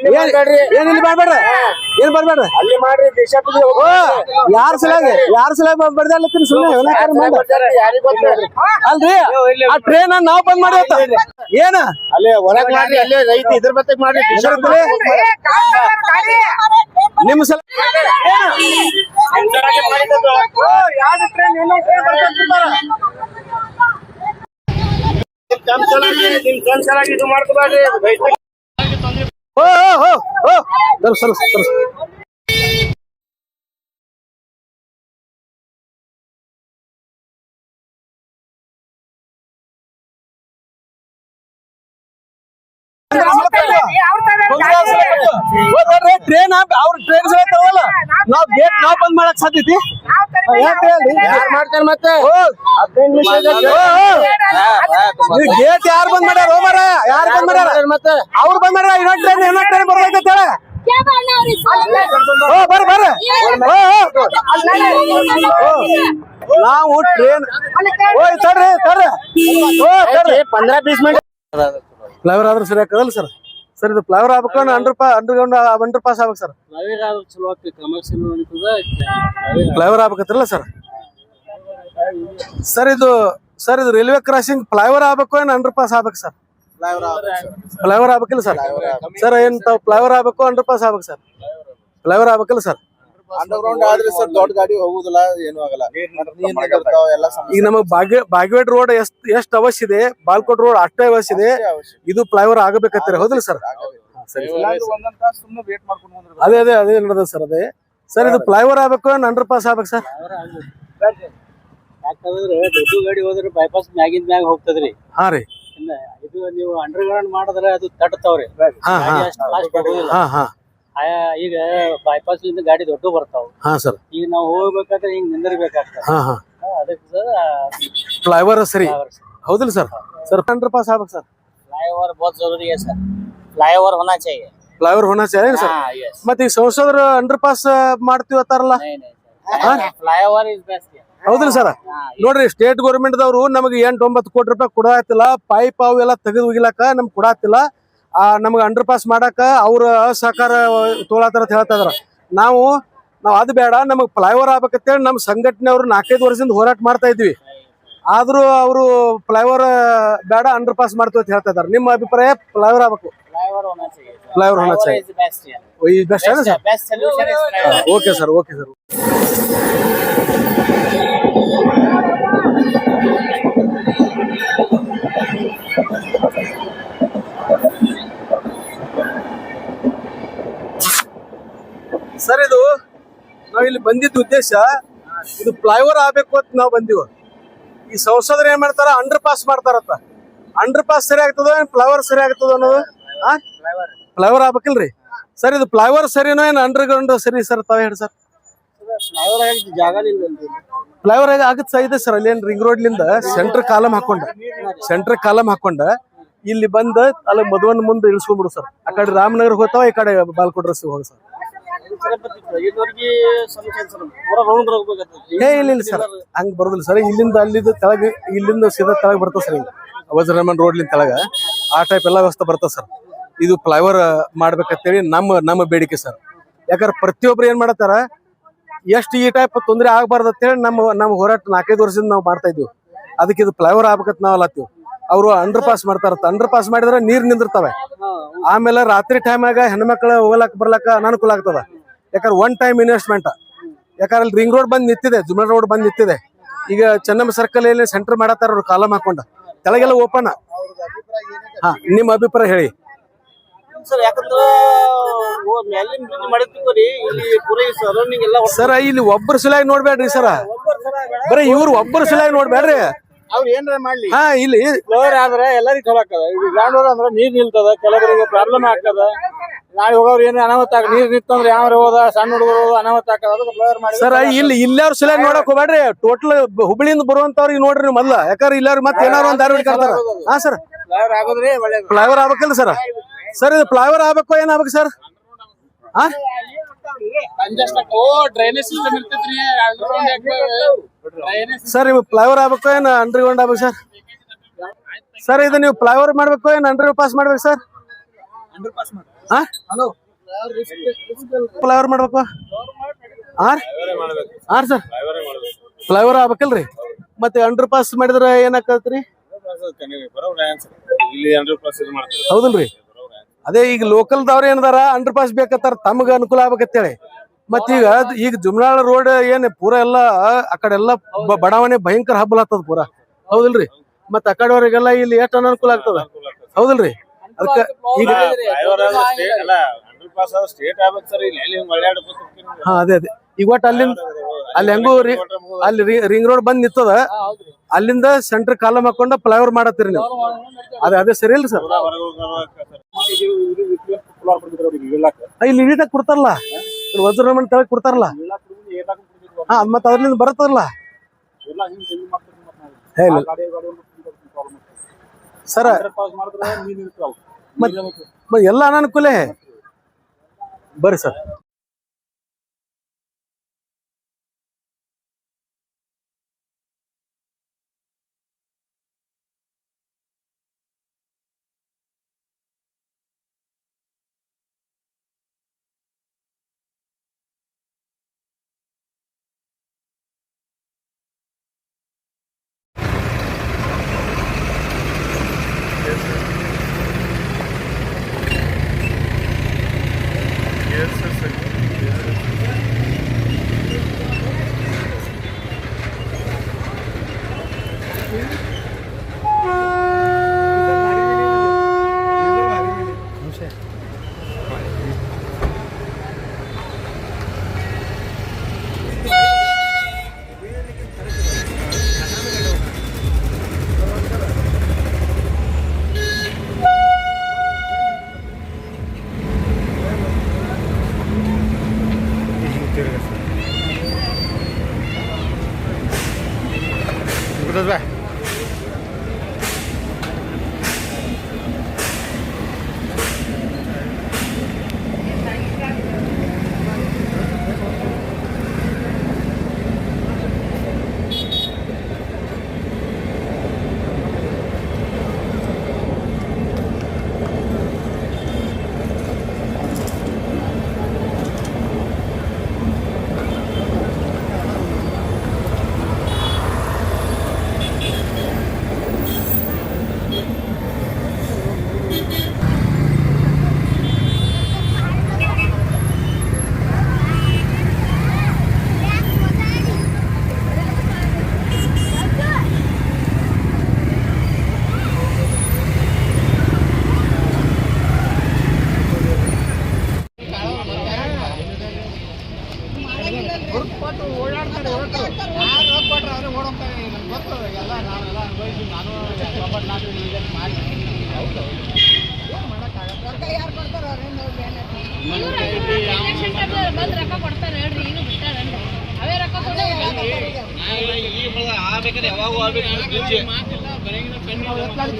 ಏನಿಲ್ಲ ಬರ್ಬೇಡ್ರಿ ಏನ್ ಬರ್ಬೇಡ್ರಿ ಅಲ್ಲಿ ಮಾಡ್ರಿ ಯಾರ ಸಲಾಗಿ ಬರ್ದಾಲತ್ತೀನಿ ಸುಮ್ಮನೆ ಅಲ್ರಿ ಆ ಟ್ರೈನ್ ನಾವ್ ಬಂದ್ ಮಾಡಿ ಏನ ಅಲ್ಲೇ ಹೊರಗ್ ಮಾಡ್ರಿ ಅಲ್ಲೇ ರೈತ ಇದ್ರ ಬತ್ತಕ್ ಮಾಡ್ರಿ ನಿಮ್ ಸಲ ಇದು ಮಾಡ್ಕೋಬೇಡ್ರಿ ಸರ್ ಟ್ರೈನ್ ಅವ್ರ ಟ್ರೈನ್ ತಗೋಲ್ಲ ನಾವ್ ಗೇಟ್ ನಾವ್ ಬಂದ್ ಮಾಡಕ್ ಸಾಧ್ಯತಿ ಮಾಡ್ತಾರ ಮತ್ತೆ ಗೇಟ್ ಯಾರು ಬಂದ್ ಮಾಡ್ಯಾರ ಹೋಮಾರ ಯಾರು ಬಂದ್ ಮಾಡ್ಯಾರ ಮತ್ತೆ ಅವ್ರು ಬಂದ್ ಮಾಡ್ಯಾರ ಇನ್ನೊಂದ್ ಟ್ರೈನ್ ಬರ್ತೈತೆ ಬರ್ರಿ ನಾವು ಟ್ರೈನ್ ತಡ್ರಿ 15-20 ಮಿನಿಟ್ ಫ್ಲೈವರ್ ಆದ್ರೆ ಸರಿ ಆಗ್ತದಲ್ಲ ಸರ್ ಸರ್ ಇದು ಫ್ಲೈವರ್ ಆಗ್ಬೇಕು ಅಂಡರ್ಗ್ರೌಂಡ್ ಪಾಸ್ ಆಗ್ಬೇಕು ಸರ್ ಫ್ಲೈವರ್ ಆಗ್ಬೇಕತ್ರಲ್ಲ ಸರ್ ಇದು ರೈಲ್ವೆ ಕ್ರಾಸಿಂಗ್ ಫ್ಲೈವರ್ ಆಗ್ಬೇಕು ಏನ್ ಅಂಡರ್ ಪಾಸ್ ಆಗ್ಬೇಕು ಸರ್ ಫ್ಲೈವರ್ ಆಗ್ಬೇಕಿಲ್ಲ ಸರ್ ಸರ್ ಏನ್ ಫ್ಲೈವರ್ ಆಗ್ಬೇಕು ಅಂಡರ್ ಪಾಸ್ ಆಗ್ಬೇಕು ಸರ್ ಫ್ಲೈವರ್ ಆಗ್ಬೇಕಿಲ್ಲ ಸರ್ ಅಂಡರ್ಗ್ರೌಂಡ್ ಆದ್ರೆ ಸರ್ ದೊಡ್ಡ ಗಾಡಿ ಹೋಗುದಿಲ್ಲ ಏನು ಆಗಲ್ಲ ಈಗ ನಮಗ್ ಬಾಗೇವಾಡಿ ರೋಡ್ ಎಷ್ಟ್ ಅವಶ್ಯ ಇದೆ ಬಾಲ್ಕೋಟ್ ರೋಡ್ ಅಷ್ಟೇ ಅವಶ್ಯ ಇದೆ ಇದು ಫ್ಲೈವರ್ ಆಗಬೇಕತ್ತಾರೆ ಹೌದಿಲ್ಲ ಸರ್ ಅದೇ ನಡೆದ ಸರ್ ಅದೇ ಸರ್ ಇದು ಫ್ಲೈವರ್ ಆಗ್ಬೇಕು ಅಂಡರ್ ಪಾಸ್ ಆಗ್ಬೇಕು ಸರ್ ಯಾಕಂದ್ರೆ ದೊಡ್ಡ ಗಾಡಿ ಹೋದ್ರೆ ಬೈಪಾಸ್ ಮ್ಯಾಗಿಂದ ಮ್ಯಾಗ ಹೋಗ್ತದ್ರಿ ಹಾ ರೀ ಇದು ನೀವು ಅಂಡರ್ಗ್ರೌಂಡ್ ಮಾಡಿದ್ರೆ ಅದು ತಟ್ಟತಾವ್ರಿ ಈಗ ಬೈಪಾಸ್ ಲಿಂದ ಗಾಡಿ ದೊಡ್ಡ ಬರ್ತಾವ ಈಗ ನಾವು ಹೋಗ್ಬೇಕಾದ್ರೆ ಹಿಂಗ್ ನಿಂದಿರ್ಬೇಕಾಗ್ತದೆ ಅದಕ್ಕೆ ಫ್ಲೈವರ್ ಸರಿ ಹೌದಿಲ್ಲ ಸರ್ ಸರ್ ಅಂಡರ್ ಪಾಸ್ ಆಗ್ಬೇಕು ಸರ್ फ्लाईओवर बहुत जरूरी है सर फ्लाईओवर होना चाहिए फ्लाईओवर होना चाहिए सर ಮತ್ತೆ ಈ ಸಂಸದರು ಅಂಡರ್ ಪಾಸ್ ಮಾಡ್ತೀವಿ ಅಂತಾರಲ್ಲ फ्लाईओवर इज बेस्ट ಹೌದಿಲ್ಲ ಸರ್ ನೋಡ್ರಿ ಸ್ಟೇಟ್ ಗೌರ್ಮೆಂಟ್ ದವರು ನಮಗೆ 8-9 ಕೋಟಿ ರೂಪಾಯಿ ಕೊಡಾತಿಲ್ಲ ಪೈಪ್ ಅವು ಎಲ್ಲ ತೆಗೆದು ಹೋಗಿಲಾಕ ನಮ್ಗೆ ಕೊಡಾತಿಲ್ಲ ನಮ್ಗೆ ಅಂಡರ್ ಪಾಸ್ ಮಾಡಾಕ ಅವ್ರ ಸಹಕಾರ ತೋಳತಾರ ಅಂತ ಹೇಳ್ತಾ ಇದಾರ ನಾವು ಅದು ಬೇಡ ನಮಗ್ ಫ್ಲೈಓವರ್ ಆಗ್ಬೇಕಂತೇಳಿ ನಮ್ಮ ಸಂಘಟನೆಯವರು 4-5 ವರ್ಷದಿಂದ ಹೋರಾಟ ಮಾಡ್ತಾ ಇದ್ವಿ ಆದ್ರೂ ಅವರು ಫ್ಲೈಓವರ್ ಬೇಡ ಅಂಡರ್ ಪಾಸ್ ಮಾಡ್ತೀವಿ ಅಂತ ಹೇಳ್ತಾ ಇದಾರೆ ನಿಮ್ಮ ಅಭಿಪ್ರಾಯ ಫ್ಲೈಓವರ್ ಆಗ್ಬೇಕು फ्लाईओवर होना चाहिए वही बेस्ट है ना sir best solution is flyover okay sir sir ಇದು ನಾವು ಇಲ್ಲಿ ಬಂದಿದ್ದ ಉದ್ದೇಶ ಇದು ಫ್ಲೈಓವರ್ ಆಗಬೇಕು ಅಂತ ನಾವು ಬಂದಿವ ಈ ಸಂಸದರು ಏನ್ ಮಾಡ್ತಾರ ಅಂಡರ್ ಪಾಸ್ ಮಾಡ್ತಾರತ್ತ ಅಂಡರ್ ಪಾಸ್ ಸರಿ ಆಗ್ತದ ಫ್ಲೈಓವರ್ ಸರಿ ಆಗ್ತದ ಅನ್ನೋದು ಫ್ಲೈಓವರ್ ಆಗ್ಬೇಕಿಲ್ರಿ ಸರ್ ಇದು ಫ್ಲೈಓವರ್ ಸರಿನೋ ಏನ್ ಅಂಡರ್ಗ್ರೌಂಡ್ ಸರಿ ಸರ್ ತಾವ್ ಹೇಳಿ ಸರ್ ಫ್ಲೈಓವರ್ ಆಗತ್ ಇದೆ ಸರ್ ಅಲ್ಲಿ ಏನ್ ರಿಂಗ್ ರೋಡ್ ಲಿಂದ ಸೆಂಟ್ರ್ ಕಾಲಮ್ ಹಾಕೊಂಡ ಇಲ್ಲಿ ಬಂದ ಅಲ್ಲಿ ಮಧುವನ್ ಮುಂದೆ ಇಳಿಸ್ಕೊಂಡ್ಬಿಡು ಸರ್ ಆ ಕಡೆ ರಾಮನಗರ ಹೋಗ್ತಾವ ಈ ಕಡೆ ಬಾಲ್ಕೋಟ್ ರಸ್ತೆ ಹೋಗ ಸರ್ ಇಲ್ಲ ಸರ್ ಹಂಗ್ ಬರೋದಿಲ್ಲ ಸರ್ ಇಲ್ಲಿಂದ ಅಲ್ಲಿಂದ ತೆಳಗ ಇಲ್ಲಿಂದ ಸೀದಾ ತೆಳಗ್ ಬರ್ತದೆ ಸರ್ ವಜ್ರಮನ್ ರೋಡ್ಲಿಂದ ತೆಳಗ ಆ ಟೈಪ್ ಎಲ್ಲ ವ್ಯವಸ್ಥೆ ಬರ್ತದೆ ಸರ್ ಇದು ಫ್ಲೈಓವರ್ ಮಾಡ್ಬೇಕಂತೇಳಿ ನಮ್ಮ ಬೇಡಿಕೆ ಸರ್ ಯಾಕಂದ್ರೆ ಪ್ರತಿಯೊಬ್ರು ಏನ್ ಮಾಡತ್ತಾರ ಎಷ್ಟು ಈ ಟೈಪ್ ತೊಂದರೆ ಆಗ್ಬಾರ್ದು ಅಂತೇಳಿ ನಮ್ಮ ಹೋರಾಟ 4-5 ವರ್ಷದಿಂದ ನಾವು ಮಾಡ್ತಾ ಇದ್ವಿ ಅದಕ್ಕೆ ಇದು ಫ್ಲೈಓವರ್ ಆಗ್ಬೇಕಂತ ನಾವ್ ಅಲ್ಲತ್ತೀವಿ ಅವರು ಅಂಡರ್ ಪಾಸ್ ಮಾಡ್ತಾರತ್ತ ಅಂಡರ್ ಪಾಸ್ ಮಾಡಿದ್ರೆ ನೀರ್ ನಿಂದಿರ್ತಾವೆ ಆಮೇಲೆ ರಾತ್ರಿ ಟೈಮಾಗ ಹೆಣ್ಮಕ್ಳು ಹೋಗ್ಲಾಕ್ ಬರ್ಲಾಕ ಅನಾನುಕೂಲ ಆಗ್ತದ ಯಾಕಂದ್ರೆ ಒನ್ ಟೈಮ್ ಇನ್ವೆಸ್ಟ್ಮೆಂಟ್ ಯಾಕಂದ್ರೆ ಅಲ್ಲಿ ರಿಂಗ್ ರೋಡ್ ಬಂದ್ ನಿಂತಿದೆ ಜುಮ್ರಾ ರೋಡ್ ಬಂದ್ ನಿಂತಿದೆ ಈಗ ಚೆನ್ನಮ್ಮ ಸರ್ಕಲ್ ಅಲ್ಲಿ ಸೆಂಟರ್ ಮಾಡತ್ತಾರ ಅವ್ರು ಕಾಲಮ್ ಹಾಕೊಂಡ ಕೆಳಗೆಲ್ಲ ಓಪನ್ ನಿಮ್ಮ ಅಭಿಪ್ರಾಯ ಹೇಳಿ ಸರ್ ಯಾಕಂದ್ರೆ ಸರ್ ಇಲ್ಲಿ ಒಬ್ಬರ ಸಲುವಾಗಿ ನೋಡ್ಬೇಡ್ರಿ ಸರ್ ಬರೀ ಇವ್ರು ಒಬ್ಬರ ಸಲುವಾಗಿ ನೋಡ್ಬೇಡ್ರಿ ಅವ್ರು ಏನಾರ ಮಾಡ್ಲಿ ಇಲ್ಲಿ ಫ್ಲೈಓವರ್ ಆದ್ರೆ ಎಲ್ಲರಿಗೂ ಚಲೋ ಆಗ್ತದ ಈಗ ಗ್ರೌಂಡ್ ಅಂದ್ರೆ ನೀರ್ ನಿಲ್ತದ ಕೆಲವರಿಗೆ ಪ್ರಾಬ್ಲಮ್ ಆಗ್ತದ ನಾಳೆ ಹೋಗೋರು ಏನು ಅನಾಹುತ ನೀರ್ ನಿಂತಂದ್ರೆ ಯಾವ ಹೋದ ಸಣ್ಣ ಹುಡುಗರು ಅನಾಹುತ ಆಗ್ತದ ಅದಕ್ಕೆ ಫ್ಲೈಓವರ್ ಮಾಡಿ ಸರ್ ಇಲ್ಲವ್ರ ಸಲುವಾಗಿ ನೋಡಕ್ ಹೋಗ್ಬೇಡ್ರಿ ಟೋಟಲ್ ಹುಬ್ಳಿಯಿಂದ ಬರುವಂತವ್ರಿಗೆ ನೋಡ್ರಿ ಮೊದ್ಲ ಯಾಕಂದ್ರೆ ಇಲ್ಲವ್ರು ಮತ್ತೆ ಏನಾರು ಒಂದ್ ದಾರಿ ಹಿಡ್ಕೊಳ್ತಾರ ಹಾ ಸರ್ ಫ್ಲೈಓವರ್ ಆಗೋದ್ರಿ ಒಳ್ಳೆ ಫ್ಲೈಓವರ್ ಆಗ್ಬೇಕಿಲ್ಲ ಸರ್ ಸರ್ ಇದು ಫ್ಲೈಓವರ್ ಆಗ್ಬೇಕು ಏನಾಗ್ಬೇಕು ಸರ್ ಸರ್ ಇವು ಫ್ಲೈಓವರ್ ಆಗ್ಬೇಕು ಏನ್ ಅಂಡರ್ಗ್ರೌಂಡ್ ಆಗ್ಬೇಕು ಸರ್ ಸರ್ ಇದು ನೀವು ಫ್ಲೈಓವರ್ ಮಾಡ್ಬೇಕು ಏನ್ ಅಂಡರ್ ಪಾಸ್ ಮಾಡ್ಬೇಕು ಸರ್ ಹಾ ಫ್ಲೈಓವರ್ ಮಾಡ್ಬೇಕು ಹಾ ಸರ್ ಫ್ಲೈಓವರ್ ಆಗ್ಬೇಕಲ್ರಿ ಮತ್ತೆ ಅಂಡರ್ ಪಾಸ್ ಮಾಡಿದ್ರ ಏನಾಕತ್ರಿ ಹೌದಲ್ರಿ ಅದೇ ಈಗ ಲೋಕಲ್ದವ್ರ ಏನದಾರ ಅಂಡರ್ ಪಾಸ್ ಬೇಕತ್ತಾರ ತಮಗ ಅನುಕೂಲ ಆಗ್ಬೇಕಂತೇಳಿ ಮತ್ತೀಗ ಜುಮ್ನಾಳ ರೋಡ್ ಏನ್ ಪೂರಾ ಎಲ್ಲಾ ಆ ಕಡೆ ಎಲ್ಲಾ ಬಡಾವಣೆ ಭಯಂಕರ ಹಬ್ಬಲಾಗ್ತದ ಪೂರಾ ಹೌದಲ್ರಿ ಮತ್ತ ಆ ಕಡೆವರೆಗೆಲ್ಲ ಇಲ್ಲಿ ಎಷ್ಟು ಅನುಕೂಲ ಆಗ್ತದ ಹೌದಲ್ರಿ ಅದಕ್ಕ ಈಗ ಹಾ ಅದೇ ಈಗ ಒಟ್ಟು ಅಲ್ಲಿ ಹೆಂಗು ಅಲ್ಲಿ ರಿಂಗ್ ರೋಡ್ ಬಂದ್ ನಿಂತದ ಅಲ್ಲಿಂದ ಸೆಂಟರ್ ಕಾಲಮ್ ಹಾಕೊಂಡ ಫ್ಲೈಓವರ್ ಮಾಡತ್ತೀರಿ ನೀವು ಅದೇ ಸರಿ ಇಲ್ರಿ ಸರ್ ಇಲ್ಲಿ ನೀಟಾಗಿ ಕೊಡ್ತಾರಲ್ಲ ವಜ್ರಮನ್ ತೆಳಗ್ ಕೊಡ್ತಾರಲ್ಲ ಹಾ ಮತ್ತ ಅದ್ರಲಿಂದ ಬರತ್ತಲ್ಲ ಸರ ಎಲ್ಲ ಅನಾನುಕೂಲೇ ಬರ್ರಿ ಸರ್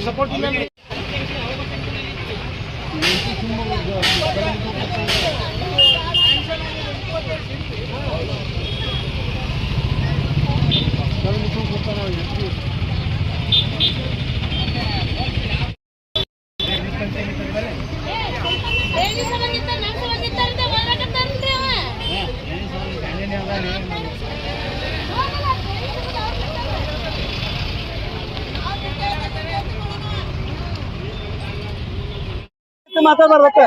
ಸಪೋರ್ಟ್ ಮಾತಾಡ್ಬಾರ್ದಕ್ಕ